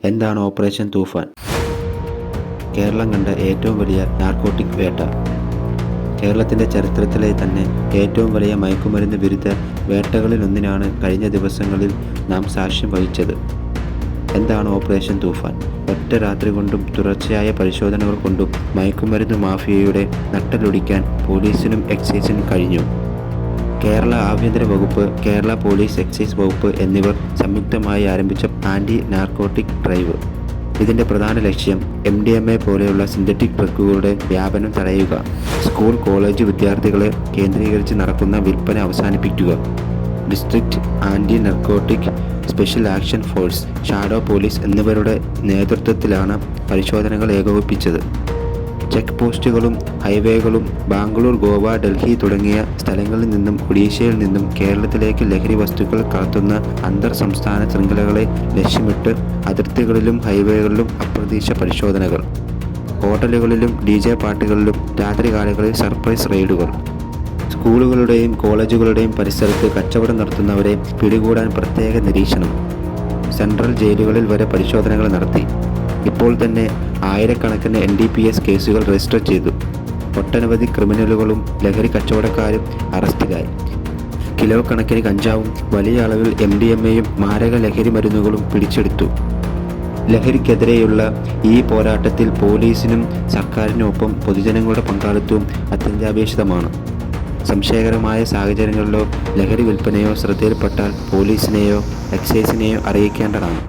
എന്താണ് ഓപ്പറേഷൻ തൂഫാൻ? കേരളം കണ്ട ഏറ്റവും വലിയ നാർക്കോട്ടിക് വേട്ട. കേരളത്തിൻ്റെ ചരിത്രത്തിലെ തന്നെ ഏറ്റവും വലിയ മയക്കുമരുന്ന് വിരുദ്ധ വേട്ടകളിലൊന്നിനാണ് കഴിഞ്ഞ ദിവസങ്ങളിൽ നാം സാക്ഷ്യം വഹിച്ചത്. എന്താണ് ഓപ്പറേഷൻ തൂഫാൻ? ഒറ്റ രാത്രി കൊണ്ടും തുടർച്ചയായ പരിശോധനകൾ കൊണ്ടും മയക്കുമരുന്ന് മാഫിയയുടെ നട്ടലൊടിക്കാൻ പോലീസിനും എക്സൈസിനും കഴിഞ്ഞു. കേരള ആഭ്യന്തര വകുപ്പ്, കേരള പോലീസ് എക്സൈസ് വകുപ്പ് എന്നിവർ സംയുക്തമായി ആരംഭിച്ച ആൻറ്റി നാർക്കോട്ടിക് ഡ്രൈവ്. ഇതിൻ്റെ പ്രധാന ലക്ഷ്യം MDMA പോലെയുള്ള സിന്തറ്റിക് ഡ്രഗുകളുടെ വ്യാപനം തടയുക, സ്കൂൾ കോളേജ് വിദ്യാർത്ഥികളെ കേന്ദ്രീകരിച്ച് നടക്കുന്ന വിൽപ്പന അവസാനിപ്പിക്കുക. District anti narcotic special action force, shadow police എന്നിവരുടെ നേതൃത്വത്തിലാണ് പരിശോധനകൾ ഏകോപിപ്പിച്ചത്. ചെക്ക് പോസ്റ്റുകളും ഹൈവേകളും ബാംഗ്ലൂർ, ഗോവ, ഡൽഹി തുടങ്ങിയ സ്ഥലങ്ങളിൽ നിന്നും ഒഡീഷയിൽ നിന്നും കേരളത്തിലേക്ക് ലഹരി വസ്തുക്കൾ കടത്തുന്ന അന്തർ സംസ്ഥാന ശൃംഖലകളെ ലക്ഷ്യമിട്ട് അതിർത്തികളിലും ഹൈവേകളിലും അപ്രതീക്ഷിത പരിശോധനകൾ. ഹോട്ടലുകളിലും DJ പാർട്ടികളിലും രാത്രികാലങ്ങളിൽ സർപ്രൈസ് റെയ്ഡുകൾ. സ്കൂളുകളുടെയും കോളേജുകളുടെയും പരിസരത്ത് കച്ചവടം നടത്തുന്നവരെ പിടികൂടാൻ പ്രത്യേക നിരീക്ഷണം. സെൻട്രൽ ജയിലുകളിൽ വരെ പരിശോധനകൾ നടത്തി. ഇപ്പോൾ തന്നെ ആയിരക്കണക്കിന് NDPS കേസുകൾ രജിസ്റ്റർ ചെയ്തു. ഒട്ടനവധി ക്രിമിനലുകളും ലഹരി കച്ചവടക്കാരും അറസ്റ്റിലായി. കിലോ കണക്കിന് കഞ്ചാവും വലിയ അളവിൽ MDMAയും മാരക ലഹരി മരുന്നുകളും പിടിച്ചെടുത്തു. ലഹരിക്കെതിരെയുള്ള ഈ പോരാട്ടത്തിൽ പോലീസിനും സർക്കാരിനുമൊപ്പം പൊതുജനങ്ങളുടെ പങ്കാളിത്തവും അത്യന്താപേക്ഷിതമാണ്. സംശയകരമായ സാഹചര്യങ്ങളിലോ ലഹരി വിൽപ്പനയോ ശ്രദ്ധയിൽപ്പെട്ടാൽ പോലീസിനെയോ എക്സൈസിനെയോ അറിയിക്കേണ്ടതാണ്.